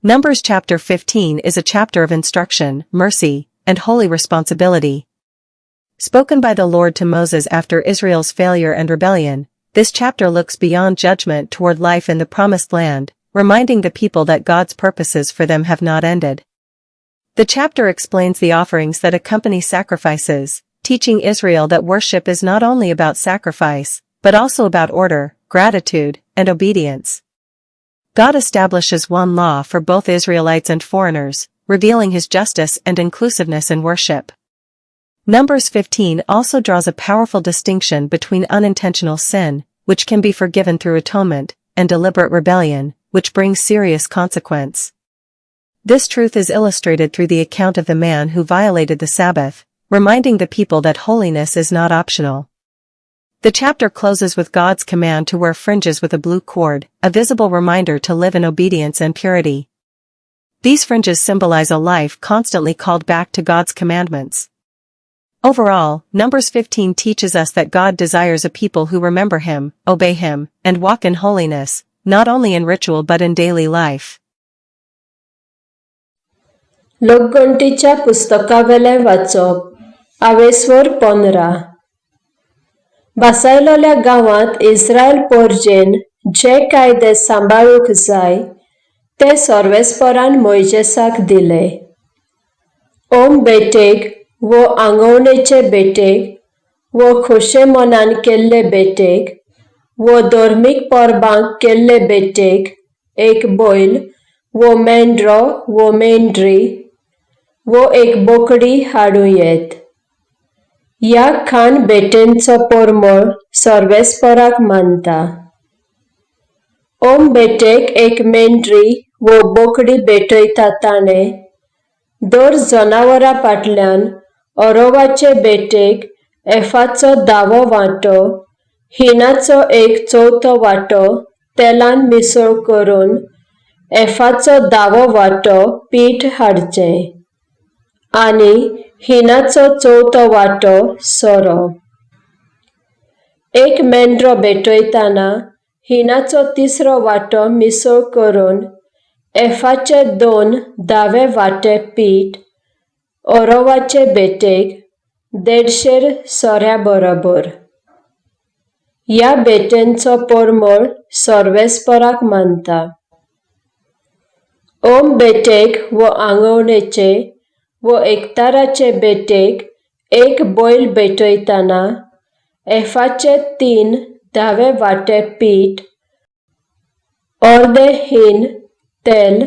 Numbers chapter 15 is a chapter of instruction, mercy, and holy responsibility. Spoken by the Lord to Moses after Israel's failure and rebellion, this chapter looks beyond judgment toward life in the promised land, reminding the people that God's purposes for them have not ended. The chapter explains the offerings that accompany sacrifices, teaching Israel that worship is not only about sacrifice, but also about order, gratitude, and obedience. God establishes one law for both Israelites and foreigners, revealing his justice and inclusiveness in worship. Numbers 15 also draws a powerful distinction between unintentional sin, which can be forgiven through atonement, and deliberate rebellion, which brings serious consequence. This truth is illustrated through the account of the man who violated the Sabbath, reminding the people that holiness is not optional. The chapter closes with God's command to wear fringes with a blue cord, a visible reminder to live in obedience and purity. These fringes symbolize a life constantly called back to God's commandments. Overall, Numbers 15 teaches us that God desires a people who remember Him, obey Him, and walk in holiness, not only in ritual but in daily life. लोकगणतीच्या पुस्तकावेलें वाचप आवेसवर 15 बसयलोल्या गांवांत Israel पोरजेन जे कायदे सांबाळूंक जाय ते सर्वेस्परान मोइजेसाक दिले. ओम बेटेक वो आंगवणेचे बेटेक वो खोशे मनान केल्ले बेटेक वो धर्मीक परबांक केल्ले बेटेक एक बैल वो मेंढरो वो मेंढरी वो एक बोकडी हाडूं येत. ह्या खाण बेटेंचो परमळ सर्वेस्पराक मानता. ओम बेटेक एक मेंढरी वो बोकडी भेटयता ताणे दर जनावरा फाटल्यान अरोवाचे बेटेक एफाचो 10वो वांटो, हिनाचो 1/4 वांटो तेलान मिसळ करून एफाचो 10वो वांटो पीठ हाडचें आनी हिनाचो 1/4 वांटो सोरो. एक मेंढरो भेटयताना हिनाचो 3रो वांटो मिसळ करून एफाचे 2 10वे वांटे पीठ अरोवाचे बेटेक 150 सोऱ्या बरोबर. ह्या बेटेंचो परमळ सर्वेस्पराक मानता. ओम बेटेक वो आंगवणेचे वो एकताराचे बेटेक एक बैल भेटयताना एफाचे 3 10वे वांटे पीठ अर्दे हीन तेल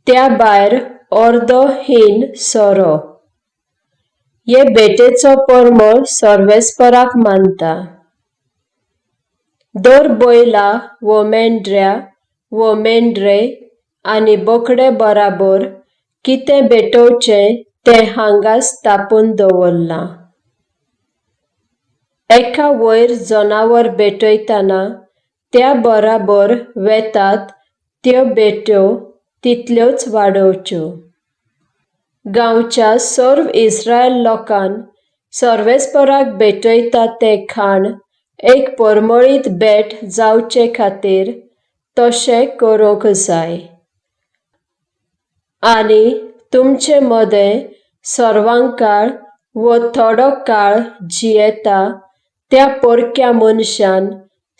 त्या भायर अर्दो हीन सोरो. हे बेटेचो परमळ सर्वेस्पराक मानता. दर बैला वो मेंढऱ्या वो मेंढरे आनी बोकडे बराबर कितें भेटोवचें तें हांगाच तापून दवरलां. एका वयर जनावर भेटयताना त्या बराबर वेतात त्यो बेट्यो तितल्योच वाडोवच्यो. गांवच्या सर्व इस्रायल लोकान सर्वेस्पराक भेटयता तें खाण एक परमळीत भेट जावचे खातीर तशें करूंक जाय. आनी तुमचे मदें सर्वांकाळ वो थोडो काळ जियेता त्या पोरक्या मनशान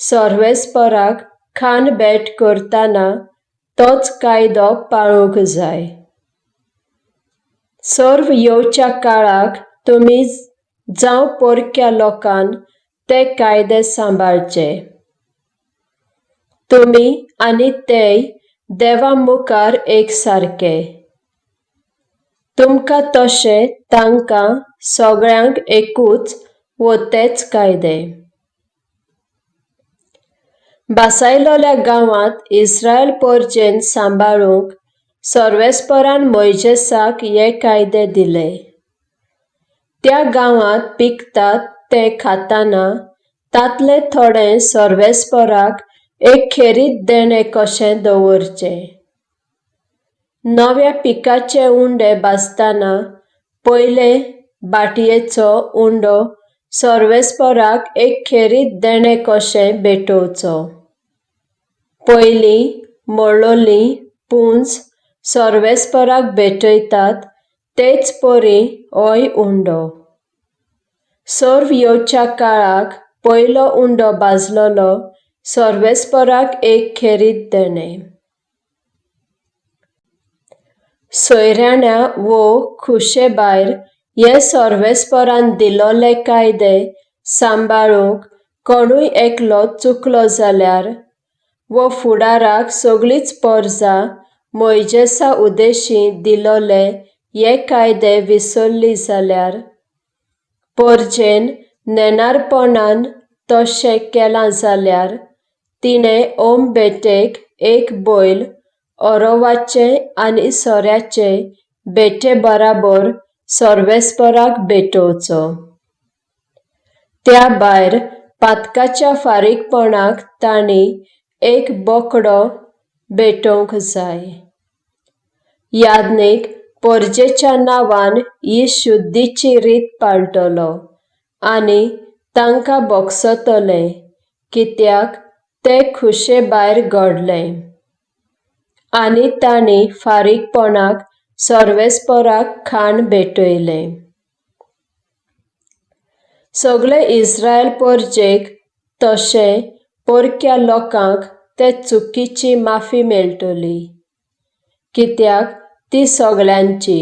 सर्वेस्पराक खाण भेट करताना तोच कायदो पाळूंक जाय. सर्व येवच्या काळाक तुमी जावं पोरक्या लोकान ते कायदे सांबाळचे. तुमी आनी तेय देवा मुखार एक सारके. तुमकां तशें तांकां सगळ्यांक एकूच वो तेच कायदे. बसयलोल्या गांवांत इस्रायल पोरजेन सांबाळूंक सर्वेस्परान मोइजेसाक हे कायदे दिले. त्या गांवांत पिकतात तें खाताना तातले थोडें सर्वेस्पराक एक खेरीत देणे कशें दवरचें. नव्या पिकाचे उंडे भाजताना पयले बाटयेचो उंडो सर्वेस्पराक एक खेरीत देणे कशें भेटोवचो. पयलीं मळ्ळोलीं पुंज सर्वेस्पराक भेटयतात तेच परी होय उंडो. सर्व येवच्या काळाक पयलो उंडो भाजलोलो सर्वेस्पराक एक खेरीत देणे. सोयऱ्याण्या वो खुशे भायर हे सर्वेस्परान दिलोले कायदे सांबाळूंक कोणूय एकलो चुकलो जाल्यार वो फुडाराक सगळीच परजा मोइजेसा उदेशी दिलोले हे कायदे विसरली जाल्यार परजेन नेनारपणान तशें केलां जाल्यार तिणें ओम बेटेक एक बैल ओरोवाचे आनी सोऱ्याचे बेटे बराबर सर्वेस्पराक भेटोवचो. त्या भायर पातकाच्या फारीकपणाक तांणी एक बोकडो भेटोवंक जाय. यादनीक परजेच्या नांवान ही शुद्धीची रीत पाळटलो आनी तांकां बोगसतले कित्याक ते खुशे भायर घडले आनी तांणी फारीकपणाक सर्वेस्पराक खाण भेटयले. सगळे इस्रायल परजेक तशें परक्या लोकांक ते चुकीची माफी मेळटली कित्याक ती सगळ्यांची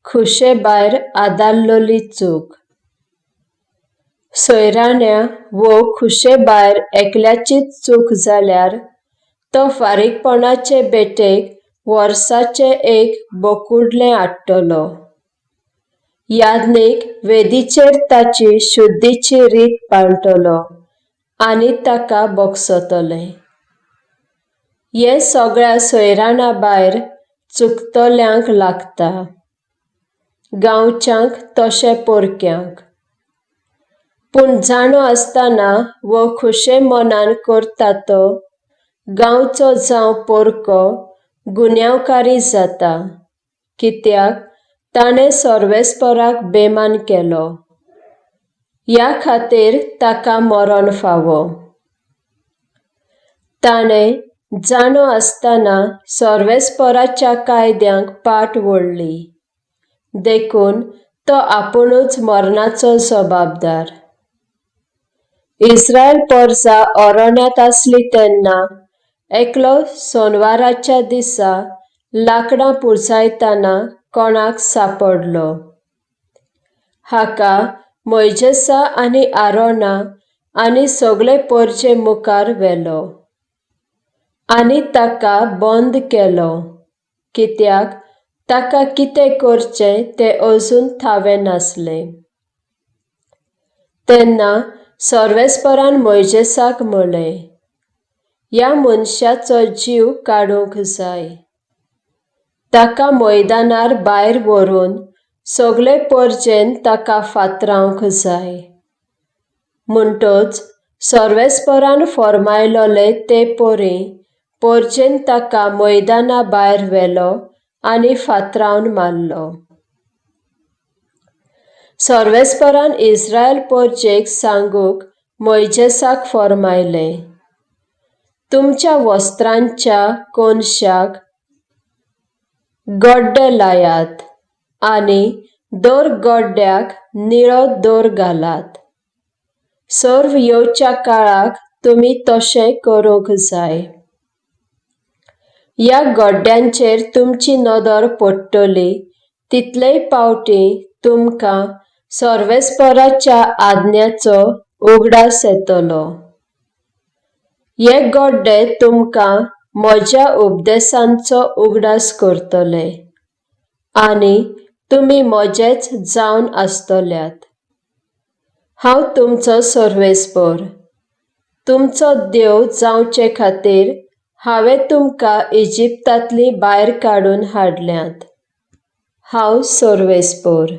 खुशे भायर आदारलोली चूक. सोयऱ्याण्या वो खुशे भायर एकल्याचीच चूक जाल्यार तो फारीकपणाचे बेटेक वर्साचे एक बोकुडलें हाडटलो. यादनीक वेदीचेर ताची शुद्धीची रीत पाळटलो आनी ताका बोगसतले. हे सगळ्या सोयऱ्याण्या भायर चुकतल्यांक लागता, गांवच्यांक तशें परक्यांक. पूण जाणो आसतना वो खुशे मनान करता तो गांवचो जावं परको गुन्यांवकारी जाता कित्याक ताणें सर्वेस्पराक बेमान केलो. ह्या खातीर ताका मरण फावो. ताणें जाणो आसतना सर्वेस्पराच्या कायद्यांक पाट वडली देखून तो आपुणूच मरणाचो जबाबदार. इस्रायल परजा अरण्यांत आसली तेन्ना एकलो सोनवाराच्या दिसा लांकडां पुंजायतना कोणाक सांपडलो. हाका मोइजेसा आनी आरोना आनी सगळे परजे मुखार व्हेलो आनी ताका बंद केलो कित्याक ताका कितें करचें तें अजून थावें नासलें. तेन्ना सर्वेस्परान मोइजेसाक म्हळें, ह्या मनशाचो जीव काडूंक जाय. ताका मैदानार भायर व्हरून सगळे परजेन ताका फातरावंक जाय. म्हणटच सर्वेस्परान फर्मायलोले ते परी परजेन ताका मैदाना भायर व्हेलो आनी फातरावन मारलो. सर्वेस्परान इस्रायल परजेक सांगूक मोइजेसाक फर्मायलें, तुमच्या वस्त्रांच्या कोनशाक गड्डे लायात आनी दर गड्ड्याक निळो दोर घालात. सर्व येवच्या काळाक तुमी तशें करूंक जाय. ह्या गड्ड्यांचेर तुमची नदर पडटली तितलेय फावटी तुमकां सर्वेस्पराच्या आज्ञांचो उगडास येतलो. हे गड्डे तुमकां म्हज्या उपदेशांचो उगडास करतले आनी तुमी म्हजेच जावन आसतल्यात. हांव तुमचो सर्वेस्पर, तुमचो देव जावचे खातीर हांवें तुमकां इजिप्तांतली भायर काडून हाडल्यात. हांव सर्वेस्पर.